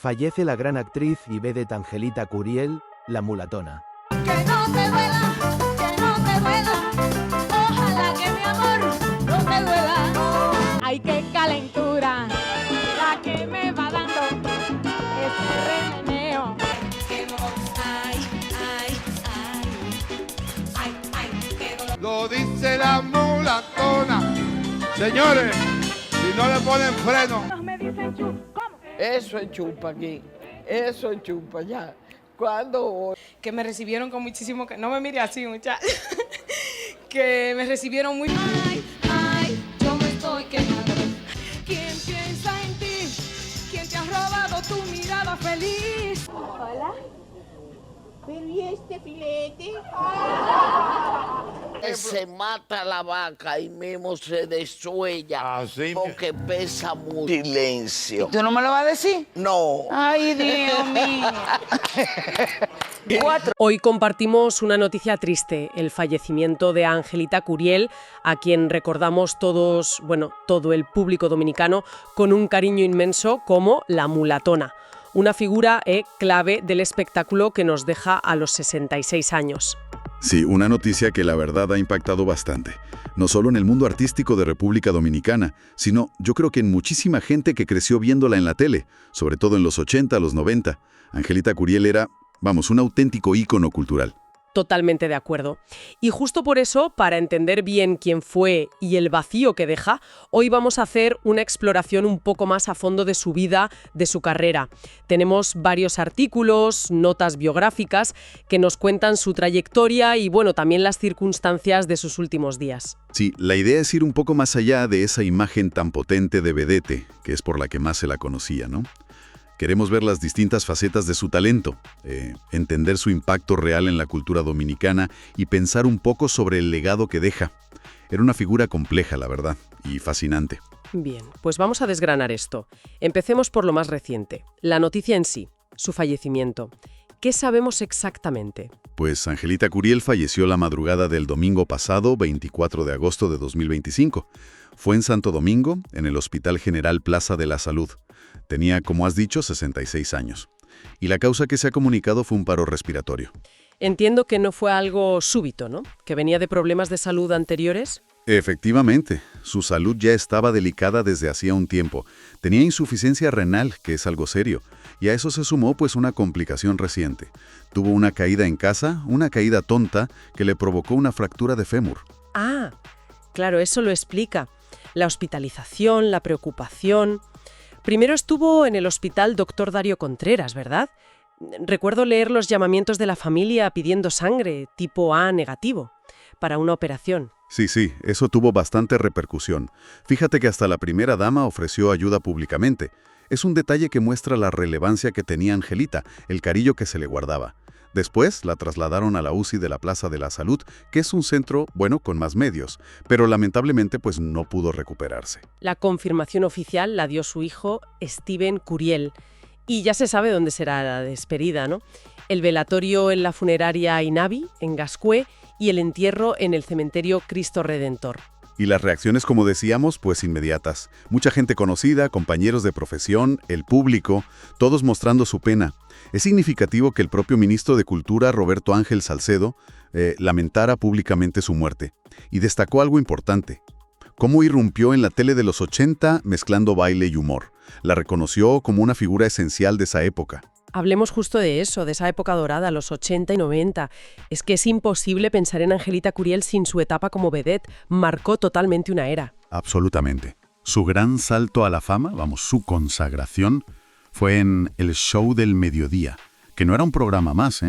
Fallece la gran actriz y vedette Angelita Curiel, la mulatona. Que no te duela, que no te duela. Ojalá que mi amor no te duela. Ay, qué calentura la que me va dando este remeneo. Que no, ay, ay, ay, ay, qué dolor. Lo dice la mulatona. Señores, si no le ponen freno. Me dicen chu, ¿cómo? Eso es chupa aquí, eso es chupa ya. Cuando que me recibieron con muchísimo, no me mire así, muchacha, que me recibieron muy... Ay, ay, yo me estoy quejando. ¿Quién piensa en ti? ¿Quién te ha robado tu mirada feliz? Hola. ¿Pero y este filete? se mata la vaca y mismo se desuella Así porque pesa mucho. Silencio. ¿Tú no me lo vas a decir? No. Ay, Dios mío. Hoy compartimos una noticia triste, el fallecimiento de Angelita Curiel, a quien recordamos todos, bueno, todo el público dominicano, con un cariño inmenso como la mulatona, una figura clave del espectáculo que nos deja a los 66 años. Sí, una noticia que la verdad ha impactado bastante. No solo en el mundo artístico de República Dominicana, sino yo creo que en muchísima gente que creció viéndola en la tele, sobre todo en los 80, los 90. Angelita Curiel era, un auténtico ícono cultural. Totalmente de acuerdo. Y justo por eso, para entender bien quién fue y el vacío que deja, hoy vamos a hacer una exploración un poco más a fondo de su vida, de su carrera. Tenemos varios artículos, notas biográficas que nos cuentan su trayectoria y, también las circunstancias de sus últimos días. Sí, la idea es ir un poco más allá de esa imagen tan potente de vedette, que es por la que más se la conocía, ¿no? Queremos ver las distintas facetas de su talento, entender su impacto real en la cultura dominicana y pensar un poco sobre el legado que deja. Era una figura compleja, la verdad, y fascinante. Bien, pues vamos a desgranar esto. Empecemos por lo más reciente, la noticia en sí, su fallecimiento. ¿Qué sabemos exactamente? Pues Angelita Curiel falleció la madrugada del domingo pasado, 24 de agosto de 2025. Fue en Santo Domingo, en el Hospital General Plaza de la Salud. Tenía, como has dicho, 66 años. Y la causa que se ha comunicado fue un paro respiratorio. Entiendo que no fue algo súbito, ¿no? ¿Que venía de problemas de salud anteriores? Efectivamente, su salud ya estaba delicada desde hacía un tiempo. Tenía insuficiencia renal, que es algo serio, y a eso se sumó una complicación reciente. Tuvo una caída en casa, una caída tonta, que le provocó una fractura de fémur. Ah, claro, eso lo explica. La hospitalización, la preocupación. Primero estuvo en el hospital Dr. Darío Contreras, ¿verdad? Recuerdo leer los llamamientos de la familia pidiendo sangre, tipo A negativo, para una operación. Sí, eso tuvo bastante repercusión. Fíjate que hasta la primera dama ofreció ayuda públicamente. Es un detalle que muestra la relevancia que tenía Angelita, el cariño que se le guardaba. Después la trasladaron a la UCI de la Plaza de la Salud, que es un centro, con más medios, pero lamentablemente no pudo recuperarse. La confirmación oficial la dio su hijo, Steven Curiel, y ya se sabe dónde será la despedida, ¿no? El velatorio en la funeraria Inavi, en Gascue, y el entierro en el cementerio Cristo Redentor. Y las reacciones, como decíamos, inmediatas. Mucha gente conocida, compañeros de profesión, el público, todos mostrando su pena. Es significativo que el propio ministro de Cultura, Roberto Ángel Salcedo, lamentara públicamente su muerte. Y destacó algo importante: cómo irrumpió en la tele de los 80 mezclando baile y humor. La reconoció como una figura esencial de esa época. Hablemos justo de eso, de esa época dorada, los 80 y 90. Es que es imposible pensar en Angelita Curiel sin su etapa como vedette. Marcó totalmente una era. Absolutamente. Su gran salto a la fama, su consagración, fue en El Show del Mediodía, que no era un programa más,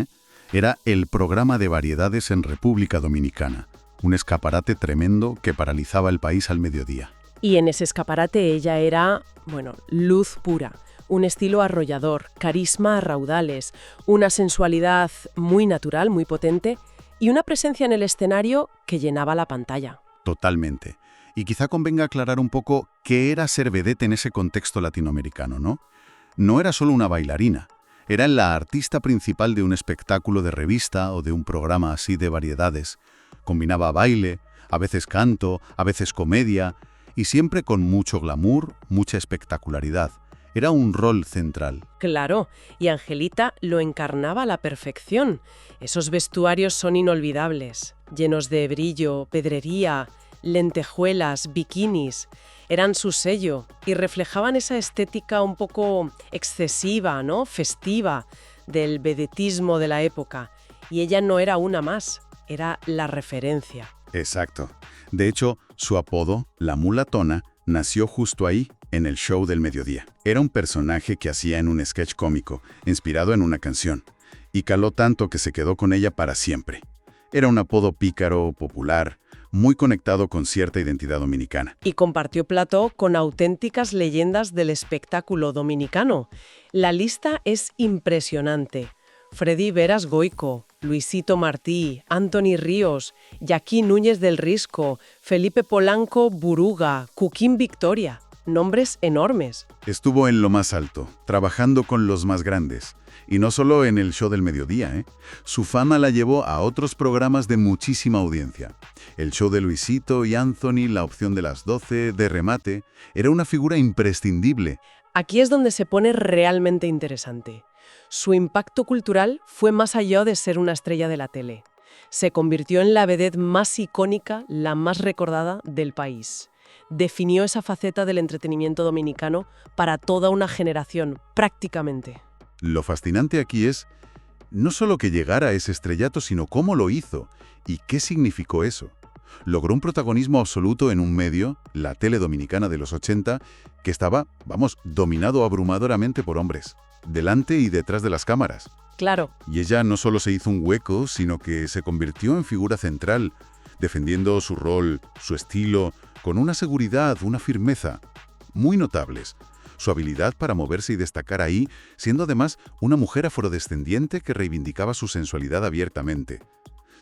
era el programa de variedades en República Dominicana. Un escaparate tremendo que paralizaba el país al mediodía. Y en ese escaparate ella era, luz pura. Un estilo arrollador, carisma a raudales, una sensualidad muy natural, muy potente y una presencia en el escenario que llenaba la pantalla. Totalmente. Y quizá convenga aclarar un poco qué era ser vedette en ese contexto latinoamericano, ¿no? No era solo una bailarina, era la artista principal de un espectáculo de revista o de un programa así de variedades. Combinaba baile, a veces canto, a veces comedia, y siempre con mucho glamour, mucha espectacularidad. Era un rol central. Claro, y Angelita lo encarnaba a la perfección. Esos vestuarios son inolvidables, llenos de brillo, pedrería, lentejuelas, bikinis. Eran su sello y reflejaban esa estética un poco excesiva, ¿no? Festiva, del vedetismo de la época. Y ella no era una más, era la referencia. Exacto. De hecho, su apodo, la mulatona, nació justo ahí, en el show del mediodía. Era un personaje que hacía en un sketch cómico, inspirado en una canción, y caló tanto que se quedó con ella para siempre. Era un apodo pícaro, popular, muy conectado con cierta identidad dominicana. Y compartió plató con auténticas leyendas del espectáculo dominicano. La lista es impresionante. Freddy Veras Goico, Luisito Martí, Anthony Ríos, Joaquín Núñez del Risco, Felipe Polanco Buruga, Cuquín Victoria. Nombres enormes. Estuvo en lo más alto, trabajando con los más grandes. Y no solo en el show del mediodía, ¿eh? Su fama la llevó a otros programas de muchísima audiencia. El show de Luisito y Anthony, La Opción de las 12, De Remate, era una figura imprescindible. Aquí es donde se pone realmente interesante. Su impacto cultural fue más allá de ser una estrella de la tele. Se convirtió en la vedette más icónica, la más recordada del país. Definió esa faceta del entretenimiento dominicano para toda una generación, prácticamente. Lo fascinante aquí es no solo que llegara a ese estrellato, sino cómo lo hizo y qué significó eso. Logró un protagonismo absoluto en un medio, la tele dominicana de los 80, que estaba, dominado abrumadoramente por hombres, delante y detrás de las cámaras. Claro. Y ella no solo se hizo un hueco, sino que se convirtió en figura central, defendiendo su rol, su estilo, con una seguridad, una firmeza muy notables. Su habilidad para moverse y destacar ahí, siendo además una mujer afrodescendiente que reivindicaba su sensualidad abiertamente.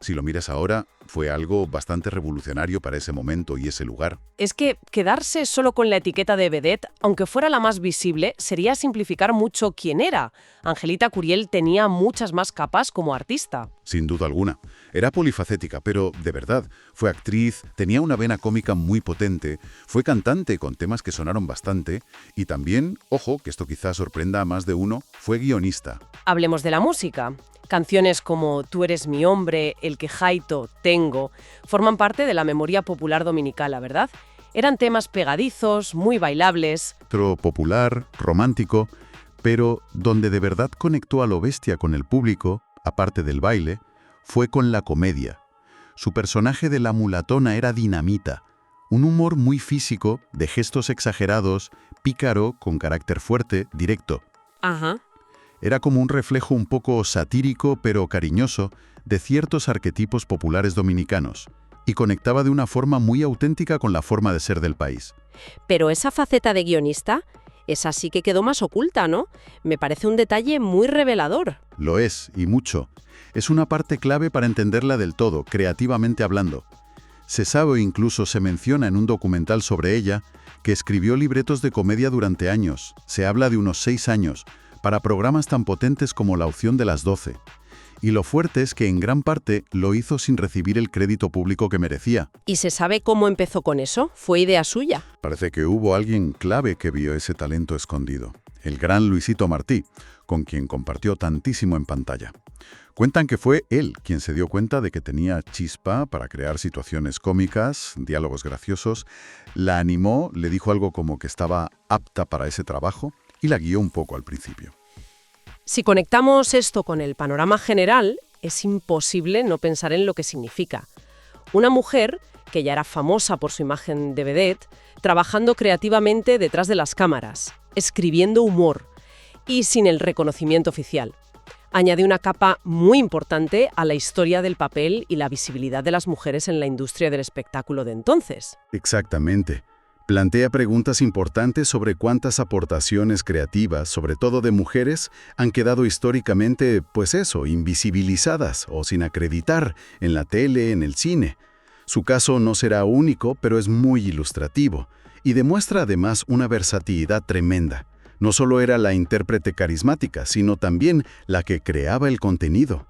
Si lo miras ahora, fue algo bastante revolucionario para ese momento y ese lugar. Es que quedarse solo con la etiqueta de vedette, aunque fuera la más visible, sería simplificar mucho quién era. Angelita Curiel tenía muchas más capas como artista. Sin duda alguna. Era polifacética, pero de verdad, fue actriz, tenía una vena cómica muy potente, fue cantante con temas que sonaron bastante, y también, ojo, que esto quizás sorprenda a más de uno, fue guionista. Hablemos de la música. Canciones como Tú eres mi hombre, El que jaito, Tengo, forman parte de la memoria popular dominicana, ¿verdad? Eran temas pegadizos, muy bailables. Popular, romántico, pero donde de verdad conectó a lo bestia con el público, aparte del baile, fue con la comedia. Su personaje de la mulatona era dinamita, un humor muy físico, de gestos exagerados, pícaro, con carácter fuerte, directo. Ajá. Era como un reflejo un poco satírico pero cariñoso de ciertos arquetipos populares dominicanos y conectaba de una forma muy auténtica con la forma de ser del país. Pero esa faceta de guionista, esa sí que quedó más oculta, ¿no? Me parece un detalle muy revelador. Lo es, y mucho. Es una parte clave para entenderla del todo, creativamente hablando. Se sabe o incluso se menciona en un documental sobre ella que escribió libretos de comedia durante años, se habla de unos 6 años, para programas tan potentes como La Opción de las 12. Y lo fuerte es que en gran parte lo hizo sin recibir el crédito público que merecía. ¿Y se sabe cómo empezó con eso? ¿Fue idea suya? Parece que hubo alguien clave que vio ese talento escondido. El gran Luisito Martí, con quien compartió tantísimo en pantalla. Cuentan que fue él quien se dio cuenta de que tenía chispa para crear situaciones cómicas, diálogos graciosos, la animó, le dijo algo como que estaba apta para ese trabajo y la guió un poco al principio. Si conectamos esto con el panorama general, es imposible no pensar en lo que significa. Una mujer que ya era famosa por su imagen de vedette, trabajando creativamente detrás de las cámaras, escribiendo humor y sin el reconocimiento oficial. Añade una capa muy importante a la historia del papel y la visibilidad de las mujeres en la industria del espectáculo de entonces. Exactamente. Plantea preguntas importantes sobre cuántas aportaciones creativas, sobre todo de mujeres, han quedado históricamente, invisibilizadas o sin acreditar en la tele, en el cine. Su caso no será único, pero es muy ilustrativo y demuestra además una versatilidad tremenda. No solo era la intérprete carismática, sino también la que creaba el contenido.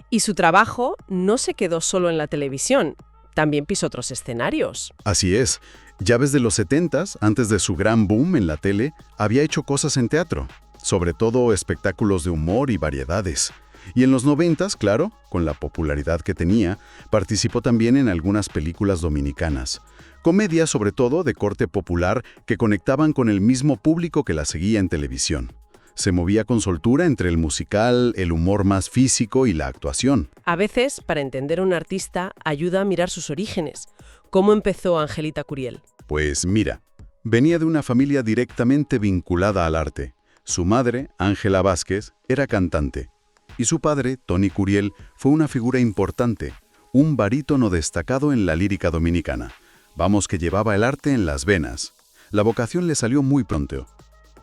Y su trabajo no se quedó solo en la televisión. también pisó otros escenarios. Así es. Ya desde los 70s, antes de su gran boom en la tele, había hecho cosas en teatro, sobre todo espectáculos de humor y variedades. Y en los 90s, claro, con la popularidad que tenía, participó también en algunas películas dominicanas. Comedias, sobre todo, de corte popular que conectaban con el mismo público que la seguía en televisión. Se movía con soltura entre el musical, el humor más físico y la actuación. A veces, para entender a un artista, ayuda a mirar sus orígenes. ¿Cómo empezó Angelita Curiel? Pues mira, venía de una familia directamente vinculada al arte. Su madre, Ángela Vázquez, era cantante. Y su padre, Tony Curiel, fue una figura importante, un barítono destacado en la lírica dominicana. Vamos, que llevaba el arte en las venas. La vocación le salió muy pronto.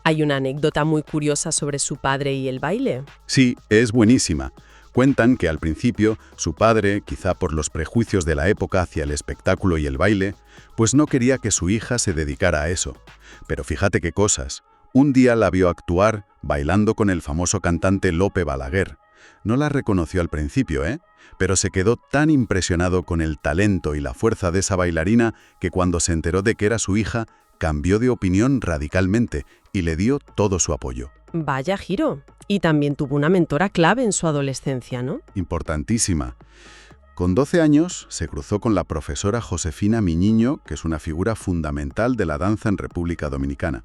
¿Hay una anécdota muy curiosa sobre su padre y el baile? Sí, es buenísima. Cuentan que al principio, su padre, quizá por los prejuicios de la época hacia el espectáculo y el baile, pues no quería que su hija se dedicara a eso. Pero fíjate qué cosas. Un día la vio actuar bailando con el famoso cantante Lope Balaguer. No la reconoció al principio, pero se quedó tan impresionado con el talento y la fuerza de esa bailarina que cuando se enteró de que era su hija, cambió de opinión radicalmente y le dio todo su apoyo. Vaya giro. Y también tuvo una mentora clave en su adolescencia, ¿no? Importantísima. Con 12 años se cruzó con la profesora Josefina Miñiño, que es una figura fundamental de la danza en República Dominicana.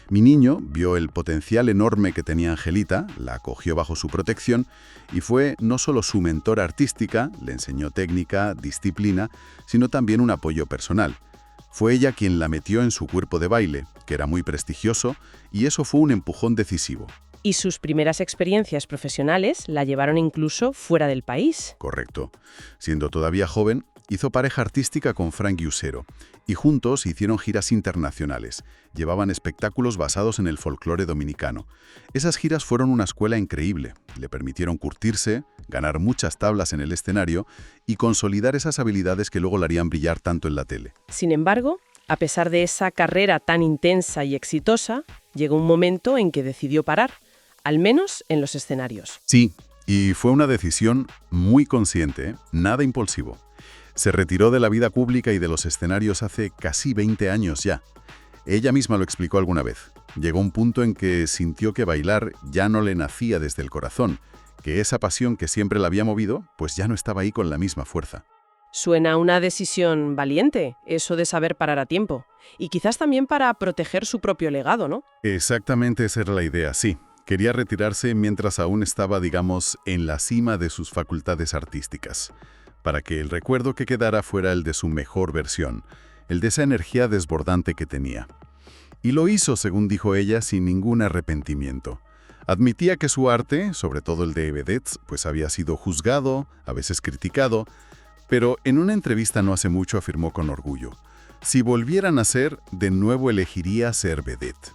Miñiño vio el potencial enorme que tenía Angelita, la acogió bajo su protección y fue no solo su mentora artística, le enseñó técnica, disciplina, sino también un apoyo personal. Fue ella quien la metió en su cuerpo de baile, que era muy prestigioso, y eso fue un empujón decisivo. Y sus primeras experiencias profesionales la llevaron incluso fuera del país. Correcto. Siendo todavía joven, hizo pareja artística con Frank Yusero, y juntos hicieron giras internacionales. Llevaban espectáculos basados en el folclore dominicano. Esas giras fueron una escuela increíble. Le permitieron curtirse, ganar muchas tablas en el escenario y consolidar esas habilidades que luego la harían brillar tanto en la tele. Sin embargo, a pesar de esa carrera tan intensa y exitosa, llegó un momento en que decidió parar, al menos en los escenarios. Sí, y fue una decisión muy consciente, nada impulsivo. Se retiró de la vida pública y de los escenarios hace casi 20 años ya. Ella misma lo explicó alguna vez. Llegó un punto en que sintió que bailar ya no le nacía desde el corazón, que esa pasión que siempre la había movido, pues ya no estaba ahí con la misma fuerza. Suena una decisión valiente, eso de saber parar a tiempo. Y quizás también para proteger su propio legado, ¿no? Exactamente esa era la idea, sí. Quería retirarse mientras aún estaba, digamos, en la cima de sus facultades artísticas, para que el recuerdo que quedara fuera el de su mejor versión, el de esa energía desbordante que tenía. Y lo hizo, según dijo ella, sin ningún arrepentimiento. Admitía que su arte, sobre todo el de vedettes, pues había sido juzgado, a veces criticado, pero en una entrevista no hace mucho afirmó con orgullo: si volviera a nacer, de nuevo elegiría ser vedette.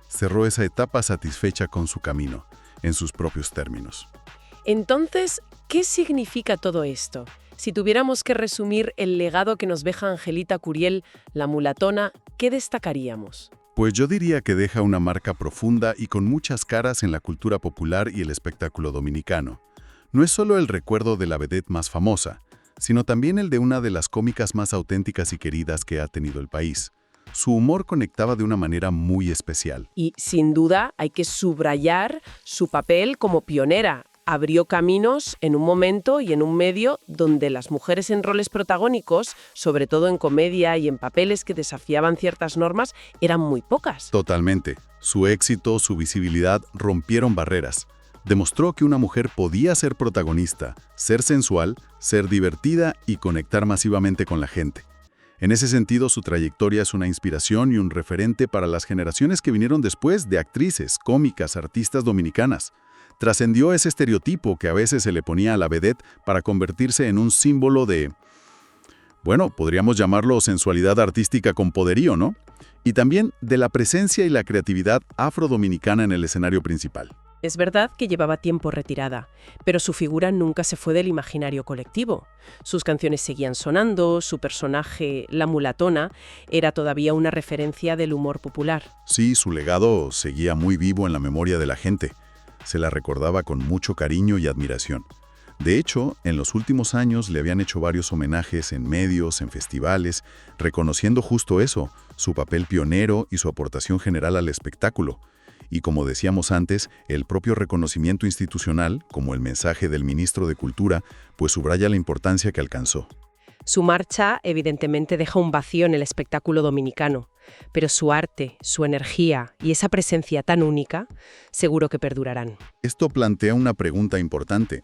Cerró esa etapa satisfecha con su camino, en sus propios términos. Entonces, ¿qué significa todo esto? Si tuviéramos que resumir el legado que nos deja Angelita Curiel, la mulatona, ¿qué destacaríamos? Pues yo diría que deja una marca profunda y con muchas caras en la cultura popular y el espectáculo dominicano. No es solo el recuerdo de la vedette más famosa, sino también el de una de las cómicas más auténticas y queridas que ha tenido el país. Su humor conectaba de una manera muy especial. Y, sin duda, hay que subrayar su papel como pionera. Abrió caminos en un momento y en un medio donde las mujeres en roles protagónicos, sobre todo en comedia y en papeles que desafiaban ciertas normas, eran muy pocas. Totalmente. Su éxito, su visibilidad rompieron barreras. Demostró que una mujer podía ser protagonista, ser sensual, ser divertida y conectar masivamente con la gente. En ese sentido, su trayectoria es una inspiración y un referente para las generaciones que vinieron después de actrices, cómicas, artistas dominicanas. Trascendió ese estereotipo que a veces se le ponía a la vedette para convertirse en un símbolo de, bueno, podríamos llamarlo sensualidad artística con poderío, ¿no? Y también de la presencia y la creatividad afrodominicana en el escenario principal. Es verdad que llevaba tiempo retirada, pero su figura nunca se fue del imaginario colectivo. Sus canciones seguían sonando, su personaje, la mulatona, era todavía una referencia del humor popular. Sí, su legado seguía muy vivo en la memoria de la gente. Se la recordaba con mucho cariño y admiración. De hecho, en los últimos años le habían hecho varios homenajes en medios, en festivales, reconociendo justo eso, su papel pionero y su aportación general al espectáculo. Y como decíamos antes, el propio reconocimiento institucional, como el mensaje del ministro de Cultura, pues subraya la importancia que alcanzó. Su marcha, evidentemente, deja un vacío en el espectáculo dominicano, pero su arte, su energía y esa presencia tan única, seguro que perdurarán. Esto plantea una pregunta importante.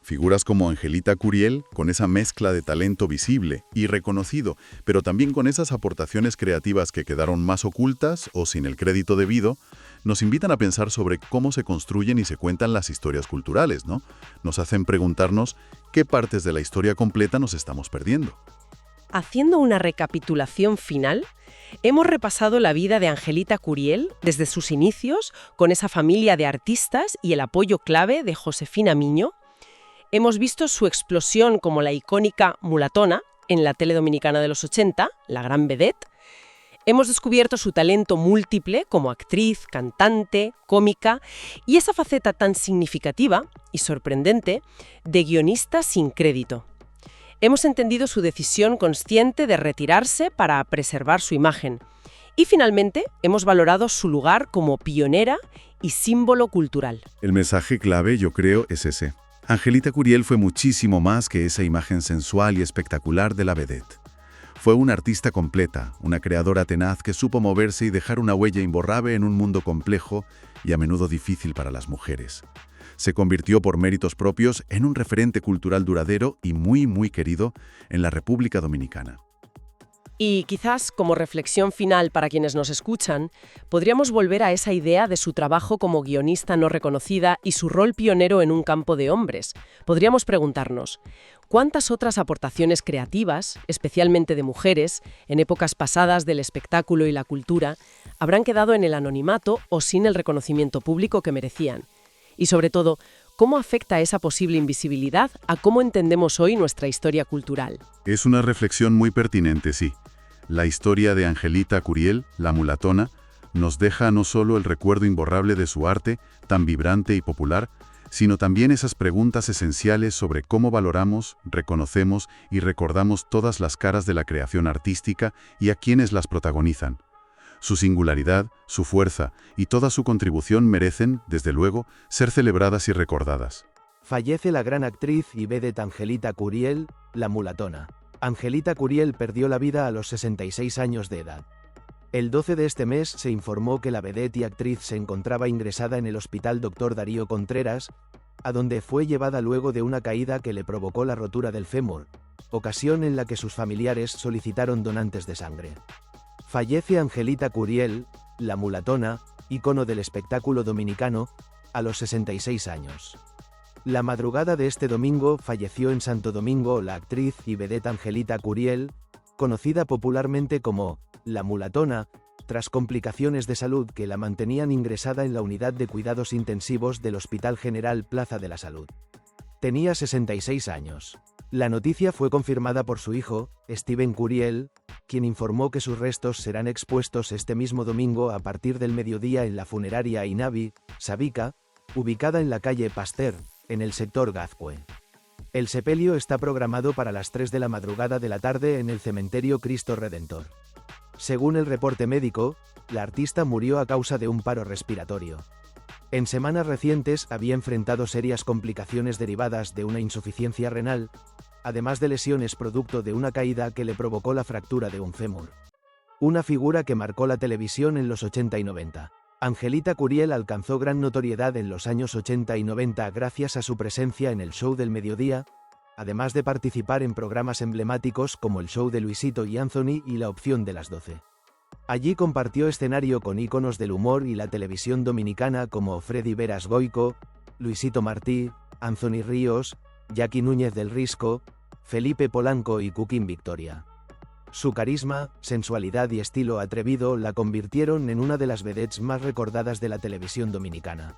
Figuras como Angelita Curiel, con esa mezcla de talento visible y reconocido, pero también con esas aportaciones creativas que quedaron más ocultas o sin el crédito debido, nos invitan a pensar sobre cómo se construyen y se cuentan las historias culturales, ¿no? Nos hacen preguntarnos qué partes de la historia completa nos estamos perdiendo. Haciendo una recapitulación final, hemos repasado la vida de Angelita Curiel desde sus inicios, con esa familia de artistas y el apoyo clave de Josefina Miño. Hemos visto su explosión como la icónica mulatona en la tele dominicana de los 80, la gran vedette. Hemos descubierto su talento múltiple como actriz, cantante, cómica y esa faceta tan significativa y sorprendente de guionista sin crédito. Hemos entendido su decisión consciente de retirarse para preservar su imagen. Y finalmente hemos valorado su lugar como pionera y símbolo cultural. El mensaje clave, yo creo, es ese. Angelita Curiel fue muchísimo más que esa imagen sensual y espectacular de la vedette. Fue una artista completa, una creadora tenaz que supo moverse y dejar una huella imborrable en un mundo complejo y a menudo difícil para las mujeres. Se convirtió por méritos propios en un referente cultural duradero y muy querido en la República Dominicana. Y quizás, como reflexión final para quienes nos escuchan, podríamos volver a esa idea de su trabajo como guionista no reconocida y su rol pionero en un campo de hombres. Podríamos preguntarnos, ¿cuántas otras aportaciones creativas, especialmente de mujeres, en épocas pasadas del espectáculo y la cultura, habrán quedado en el anonimato o sin el reconocimiento público que merecían? Y sobre todo, ¿cómo afecta esa posible invisibilidad a cómo entendemos hoy nuestra historia cultural? Es una reflexión muy pertinente, sí. La historia de Angelita Curiel, la mulatona, nos deja no solo el recuerdo imborrable de su arte, tan vibrante y popular, sino también esas preguntas esenciales sobre cómo valoramos, reconocemos y recordamos todas las caras de la creación artística y a quienes las protagonizan. Su singularidad, su fuerza y toda su contribución merecen, desde luego, ser celebradas y recordadas. Fallece la gran actriz y vedette Angelita Curiel, la mulatona. Angelita Curiel perdió la vida a los 66 años de edad. El 12 de este mes se informó que la vedette y actriz se encontraba ingresada en el Hospital Dr. Darío Contreras, a donde fue llevada luego de una caída que le provocó la rotura del fémur, ocasión en la que sus familiares solicitaron donantes de sangre. Fallece Angelita Curiel, la mulatona, ícono del espectáculo dominicano, a los 66 años. La madrugada de este domingo falleció en Santo Domingo la actriz y vedette Angelita Curiel, conocida popularmente como la mulatona, tras complicaciones de salud que la mantenían ingresada en la unidad de cuidados intensivos del Hospital General Plaza de la Salud. Tenía 66 años. La noticia fue confirmada por su hijo, Steven Curiel, quien informó que sus restos serán expuestos este mismo domingo a partir del mediodía en la funeraria Inavi, Sabica, ubicada en la calle Pasteur, en el sector Gazcue. El sepelio está programado para las 3 de la madrugada de la tarde en el cementerio Cristo Redentor. Según el reporte médico, la artista murió a causa de un paro respiratorio. En semanas recientes había enfrentado serias complicaciones derivadas de una insuficiencia renal, además de lesiones producto de una caída que le provocó la fractura de un fémur. Una figura que marcó la televisión en los 80 y 90. Angelita Curiel alcanzó gran notoriedad en los años 80 y 90 gracias a su presencia en el show del mediodía, además de participar en programas emblemáticos como el show de Luisito y Anthony y La Opción de las 12. Allí compartió escenario con íconos del humor y la televisión dominicana como Freddy Veras Goico, Luisito Martí, Anthony Ríos, Jackie Núñez del Risco, Felipe Polanco y Cuquín Victoria. Su carisma, sensualidad y estilo atrevido la convirtieron en una de las vedettes más recordadas de la televisión dominicana.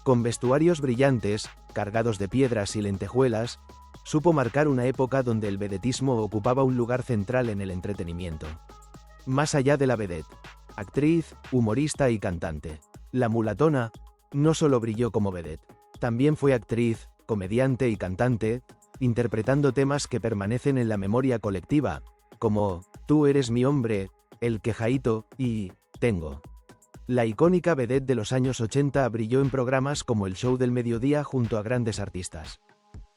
Con vestuarios brillantes, cargados de piedras y lentejuelas, supo marcar una época donde el vedetismo ocupaba un lugar central en el entretenimiento. Más allá de la vedette, actriz, humorista y cantante, la mulatona no solo brilló como vedette, también fue actriz, comediante y cantante, interpretando temas que permanecen en la memoria colectiva, como Tú eres mi hombre, El Quejaito y Tengo. La icónica vedette de los años 80 brilló en programas como El Show del Mediodía junto a grandes artistas.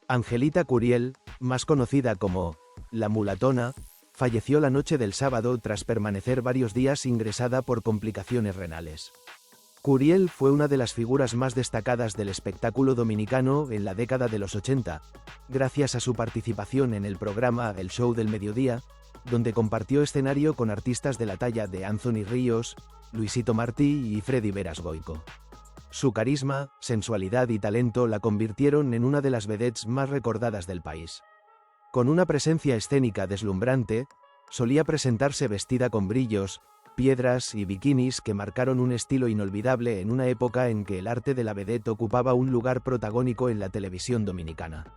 Angelita Curiel, más conocida como La Mulatona, falleció la noche del sábado tras permanecer varios días ingresada por complicaciones renales. Curiel fue una de las figuras más destacadas del espectáculo dominicano en la década de los 80, gracias a su participación en el programa El Show del Mediodía, donde compartió escenario con artistas de la talla de Anthony Ríos, Luisito Martí y Freddy Veras Goico. Su carisma, sensualidad y talento la convirtieron en una de las vedettes más recordadas del país. Con una presencia escénica deslumbrante, solía presentarse vestida con brillos, piedras y bikinis que marcaron un estilo inolvidable en una época en que el arte de la vedette ocupaba un lugar protagónico en la televisión dominicana.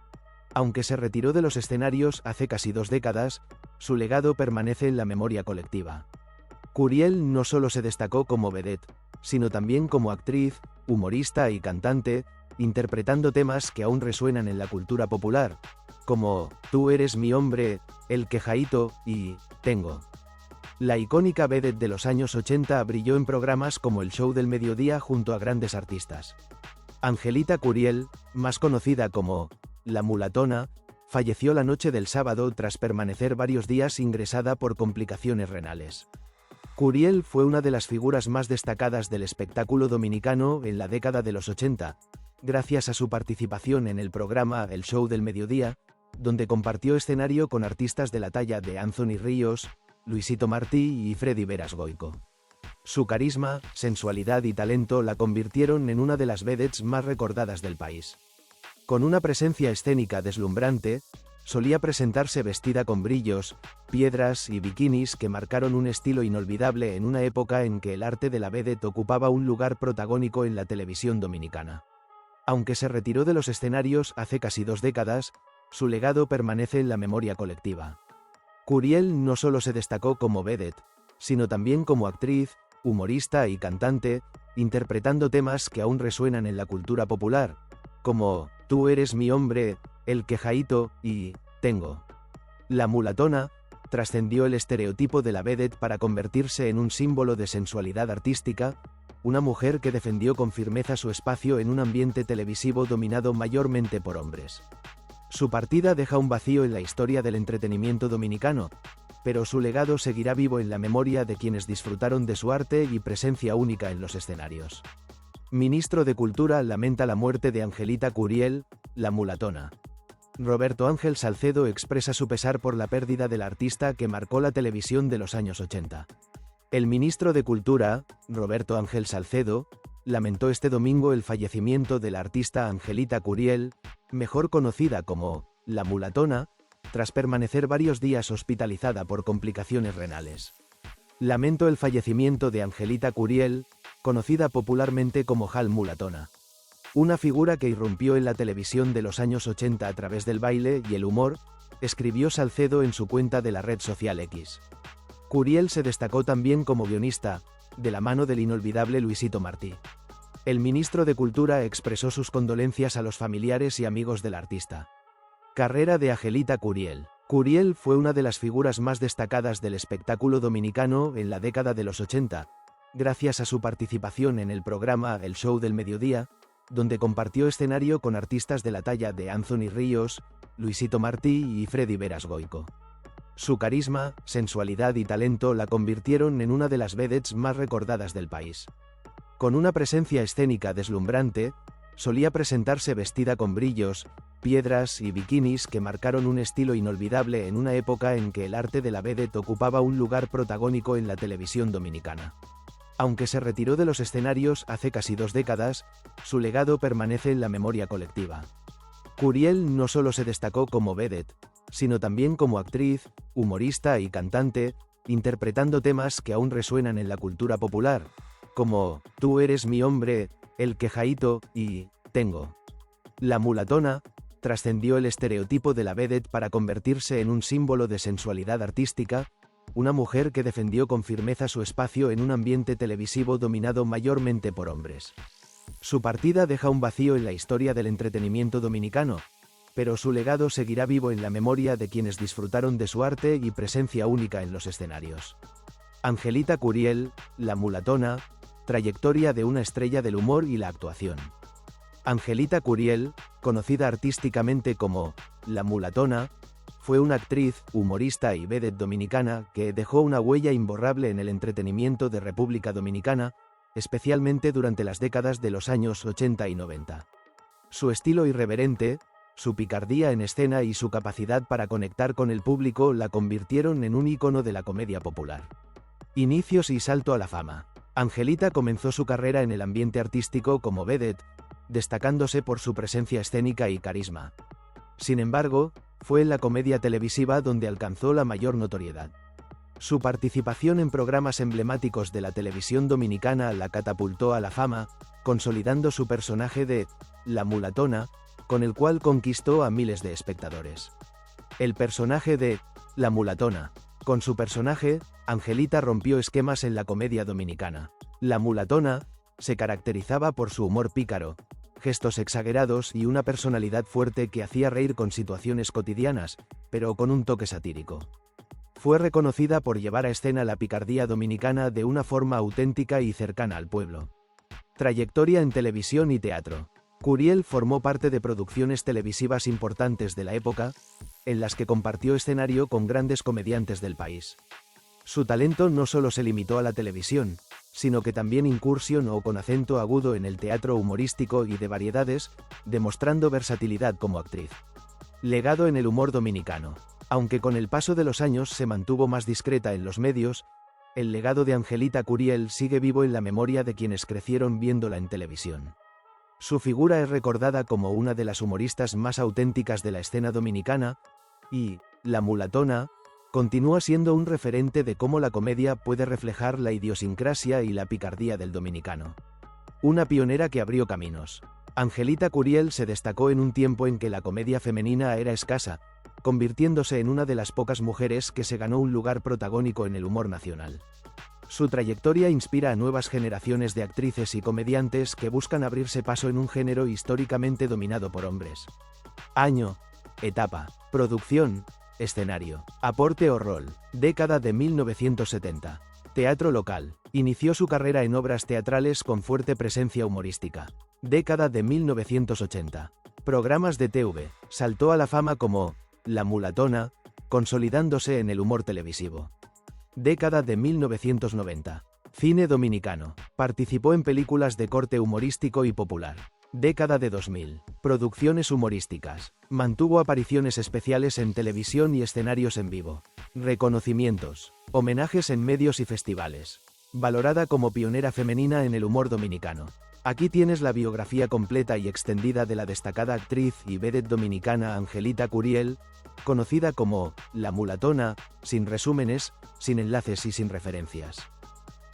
Aunque se retiró de los escenarios hace casi 2 décadas, su legado permanece en la memoria colectiva. Curiel no solo se destacó como vedette, sino también como actriz, humorista y cantante, interpretando temas que aún resuenan en la cultura popular, como Tú eres mi hombre, El Quejaito y Tengo. La icónica vedette de los años 80 brilló en programas como El Show del Mediodía junto a grandes artistas. Angelita Curiel, más conocida como La Mulatona, falleció la noche del sábado tras permanecer varios días ingresada por complicaciones renales. Curiel fue una de las figuras más destacadas del espectáculo dominicano en la década de los 80, gracias a su participación en el programa El Show del Mediodía, donde compartió escenario con artistas de la talla de Anthony Ríos, Luisito Martí y Freddy Veras Goico. Su carisma, sensualidad y talento la convirtieron en una de las vedettes más recordadas del país. Con una presencia escénica deslumbrante, solía presentarse vestida con brillos, piedras y bikinis que marcaron un estilo inolvidable en una época en que el arte de la vedette ocupaba un lugar protagónico en la televisión dominicana. Aunque se retiró de los escenarios hace casi 2 décadas, su legado permanece en la memoria colectiva. Curiel no solo se destacó como vedette, sino también como actriz, humorista y cantante, interpretando temas que aún resuenan en la cultura popular, como Tú eres mi hombre, El Quejaito y Tengo. La Mulatona trascendió el estereotipo de la vedette para convertirse en un símbolo de sensualidad artística, una mujer que defendió con firmeza su espacio en un ambiente televisivo dominado mayormente por hombres. Su partida deja un vacío en la historia del entretenimiento dominicano, pero su legado seguirá vivo en la memoria de quienes disfrutaron de su arte y presencia única en los escenarios. Ministro de Cultura lamenta la muerte de Angelita Curiel, La Mulatona. Roberto Ángel Salcedo expresa su pesar por la pérdida del artista que marcó la televisión de los años 80. El ministro de Cultura, Roberto Ángel Salcedo, lamentó este domingo el fallecimiento de la artista Angelita Curiel, mejor conocida como La Mulatona, tras permanecer varios días hospitalizada por complicaciones renales. Lamento el fallecimiento de Angelita Curiel, conocida popularmente como Hal Mulatona. Una figura que irrumpió en la televisión de los años 80 a través del baile y el humor, escribió Salcedo en su cuenta de la red social X. Curiel se destacó también como guionista, de la mano del inolvidable Luisito Martí. El ministro de Cultura expresó sus condolencias a los familiares y amigos del artista. Carrera de Angelita Curiel. Curiel fue una de las figuras más destacadas del espectáculo dominicano en la década de los 80, gracias a su participación en el programa El Show del Mediodía, donde compartió escenario con artistas de la talla de Anthony Ríos, Luisito Martí y Freddy Veras Goico. Su carisma, sensualidad y talento la convirtieron en una de las vedettes más recordadas del país. Con una presencia escénica deslumbrante, solía presentarse vestida con brillos, piedras y bikinis que marcaron un estilo inolvidable en una época en que el arte de la vedette ocupaba un lugar protagónico en la televisión dominicana. Aunque se retiró de los escenarios hace casi 2 décadas, su legado permanece en la memoria colectiva. Curiel no solo se destacó como vedette, sino también como actriz, humorista y cantante, interpretando temas que aún resuenan en la cultura popular, como Tú eres mi hombre, El Quejaito y Tengo. La Mulatona trascendió el estereotipo de la vedette para convertirse en un símbolo de sensualidad artística, una mujer que defendió con firmeza su espacio en un ambiente televisivo dominado mayormente por hombres. Su partida deja un vacío en la historia del entretenimiento dominicano, pero su legado seguirá vivo en la memoria de quienes disfrutaron de su arte y presencia única en los escenarios. Angelita Curiel, La Mulatona, trayectoria de una estrella del humor y la actuación. Angelita Curiel, conocida artísticamente como La Mulatona, fue una actriz, humorista y vedette dominicana que dejó una huella imborrable en el entretenimiento de República Dominicana, especialmente durante las décadas de los años 80 y 90. Su estilo irreverente, su picardía en escena y su capacidad para conectar con el público la convirtieron en un ícono de la comedia popular. Inicios y salto a la fama. Angelita comenzó su carrera en el ambiente artístico como vedette, destacándose por su presencia escénica y carisma. Sin embargo, fue en la comedia televisiva donde alcanzó la mayor notoriedad. Su participación en programas emblemáticos de la televisión dominicana la catapultó a la fama, consolidando su personaje de La Mulatona, con el cual conquistó a miles de espectadores. El personaje de La Mulatona. Con su personaje, Angelita rompió esquemas en la comedia dominicana. La Mulatona se caracterizaba por su humor pícaro, gestos exagerados y una personalidad fuerte que hacía reír con situaciones cotidianas, pero con un toque satírico. Fue reconocida por llevar a escena la picardía dominicana de una forma auténtica y cercana al pueblo. Trayectoria en televisión y teatro. Curiel formó parte de producciones televisivas importantes de la época, en las que compartió escenario con grandes comediantes del país. Su talento no solo se limitó a la televisión, sino que también incursionó con acento agudo en el teatro humorístico y de variedades, demostrando versatilidad como actriz. Legado en el humor dominicano. Aunque con el paso de los años se mantuvo más discreta en los medios, el legado de Angelita Curiel sigue vivo en la memoria de quienes crecieron viéndola en televisión. Su figura es recordada como una de las humoristas más auténticas de la escena dominicana, y La Mulatona continúa siendo un referente de cómo la comedia puede reflejar la idiosincrasia y la picardía del dominicano. Una pionera que abrió caminos. Angelita Curiel se destacó en un tiempo en que la comedia femenina era escasa, convirtiéndose en una de las pocas mujeres que se ganó un lugar protagónico en el humor nacional. Su trayectoria inspira a nuevas generaciones de actrices y comediantes que buscan abrirse paso en un género históricamente dominado por hombres. Año, etapa, producción, escenario, aporte o rol. Década de 1970. Teatro local. Inició su carrera en obras teatrales con fuerte presencia humorística. Década de 1980. Programas de TV. Saltó a la fama como La Mulatona, consolidándose en el humor televisivo. Década de 1990. Cine dominicano. Participó en películas de corte humorístico y popular. Década de 2000. Producciones humorísticas. Mantuvo apariciones especiales en televisión y escenarios en vivo. Reconocimientos. Homenajes en medios y festivales. Valorada como pionera femenina en el humor dominicano. Aquí tienes la biografía completa y extendida de la destacada actriz y vedette dominicana Angelita Curiel, conocida como La Mulatona, sin resúmenes, sin enlaces y sin referencias.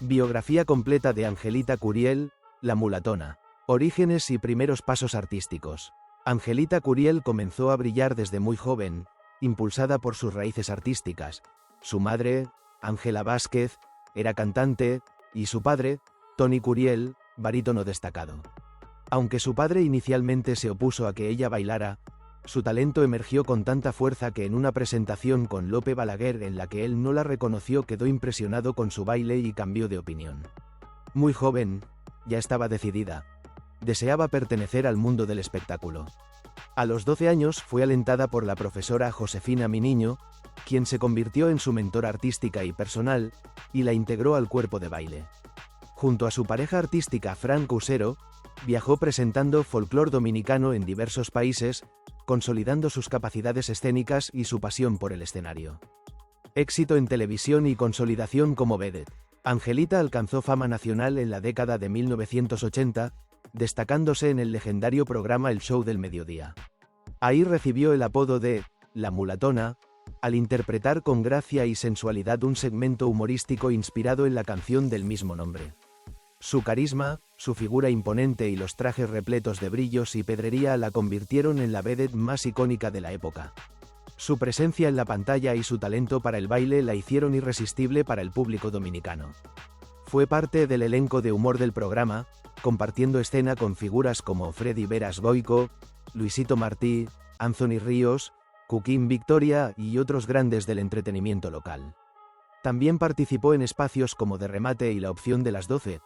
Biografía completa de Angelita Curiel, La Mulatona. Orígenes y primeros pasos artísticos. Angelita Curiel comenzó a brillar desde muy joven, impulsada por sus raíces artísticas. Su madre, Ángela Vázquez, era cantante, y su padre, Tony Curiel, barítono destacado. Aunque su padre inicialmente se opuso a que ella bailara, su talento emergió con tanta fuerza que en una presentación con Lope Balaguer en la que él no la reconoció quedó impresionado con su baile y cambió de opinión. Muy joven, ya estaba decidida. Deseaba pertenecer al mundo del espectáculo. A los 12 años fue alentada por la profesora Josefina Miniño, quien se convirtió en su mentora artística y personal, y la integró al cuerpo de baile. Junto a su pareja artística Frank Usero, viajó presentando folclore dominicano en diversos países, consolidando sus capacidades escénicas y su pasión por el escenario. Éxito en televisión y consolidación como vedette. Angelita alcanzó fama nacional en la década de 1980, destacándose en el legendario programa El Show del Mediodía. Ahí recibió el apodo de La Mulatona, al interpretar con gracia y sensualidad un segmento humorístico inspirado en la canción del mismo nombre. Su carisma, su figura imponente y los trajes repletos de brillos y pedrería la convirtieron en la vedette más icónica de la época. Su presencia en la pantalla y su talento para el baile la hicieron irresistible para el público dominicano. Fue parte del elenco de humor del programa, compartiendo escena con figuras como Freddy Veras Goico, Luisito Martí, Anthony Ríos, Cuquín Victoria y otros grandes del entretenimiento local. También participó en espacios como De Remate y La Opción de las 12,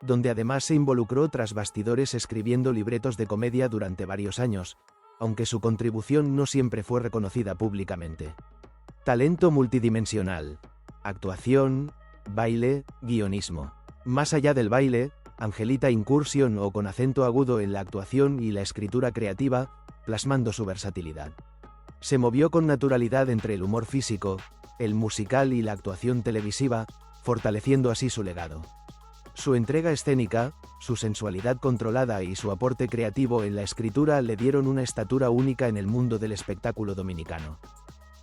donde además se involucró tras bastidores escribiendo libretos de comedia durante varios años, aunque su contribución no siempre fue reconocida públicamente. Talento multidimensional: actuación, baile, guionismo. Más allá del baile, Angelita incursionó o con acento agudo en la actuación y la escritura creativa, plasmando su versatilidad. Se movió con naturalidad entre el humor físico, el musical y la actuación televisiva, fortaleciendo así su legado. Su entrega escénica, su sensualidad controlada y su aporte creativo en la escritura le dieron una estatura única en el mundo del espectáculo dominicano.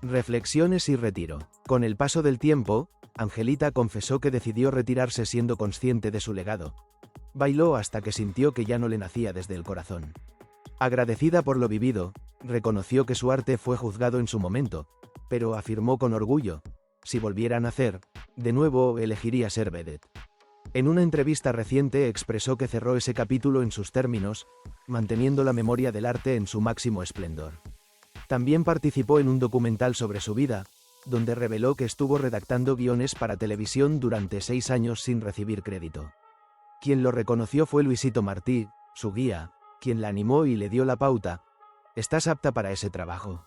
Reflexiones y retiro. Con el paso del tiempo, Angelita confesó que decidió retirarse siendo consciente de su legado. Bailó hasta que sintió que ya no le nacía desde el corazón. Agradecida por lo vivido, reconoció que su arte fue juzgado en su momento, pero afirmó con orgullo: si volviera a nacer, de nuevo elegiría ser vedette. En una entrevista reciente expresó que cerró ese capítulo en sus términos, manteniendo la memoria del arte en su máximo esplendor. También participó en un documental sobre su vida, donde reveló que estuvo redactando guiones para televisión durante 6 años sin recibir crédito. Quien lo reconoció fue Luisito Martí, su guía, quien la animó y le dio la pauta: estás apta para ese trabajo.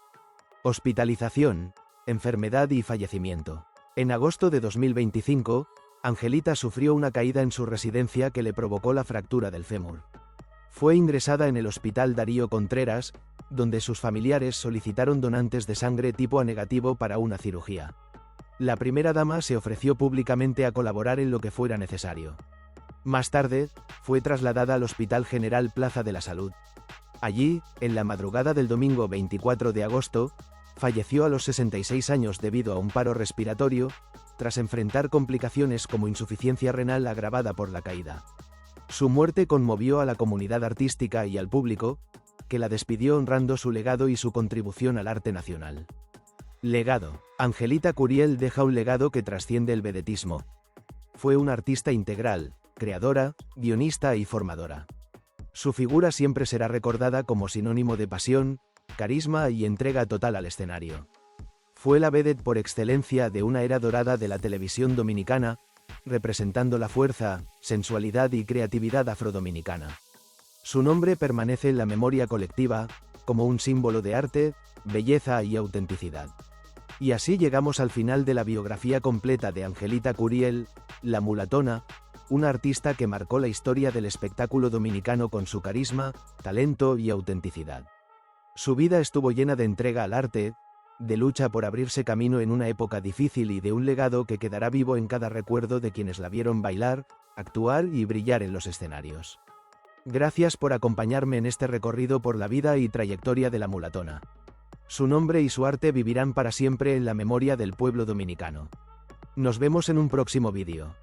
Hospitalización, enfermedad y fallecimiento. En agosto de 2025, Angelita sufrió una caída en su residencia que le provocó la fractura del fémur. Fue ingresada en el Hospital Darío Contreras, donde sus familiares solicitaron donantes de sangre tipo A negativo para una cirugía. La primera dama se ofreció públicamente a colaborar en lo que fuera necesario. Más tarde, fue trasladada al Hospital General Plaza de la Salud. Allí, en la madrugada del domingo 24 de agosto, falleció a los 66 años debido a un paro respiratorio, tras enfrentar complicaciones como insuficiencia renal agravada por la caída. Su muerte conmovió a la comunidad artística y al público, que la despidió honrando su legado y su contribución al arte nacional. Legado. Angelita Curiel deja un legado que trasciende el vedetismo. Fue una artista integral, creadora, guionista y formadora. Su figura siempre será recordada como sinónimo de pasión, carisma y entrega total al escenario. Fue la vedette por excelencia de una era dorada de la televisión dominicana, representando la fuerza, sensualidad y creatividad afrodominicana. Su nombre permanece en la memoria colectiva, como un símbolo de arte, belleza y autenticidad. Y así llegamos al final de la biografía completa de Angelita Curiel, la mulatona, una artista que marcó la historia del espectáculo dominicano con su carisma, talento y autenticidad. Su vida estuvo llena de entrega al arte, de lucha por abrirse camino en una época difícil y de un legado que quedará vivo en cada recuerdo de quienes la vieron bailar, actuar y brillar en los escenarios. Gracias por acompañarme en este recorrido por la vida y trayectoria de la mulatona. Su nombre y su arte vivirán para siempre en la memoria del pueblo dominicano. Nos vemos en un próximo vídeo.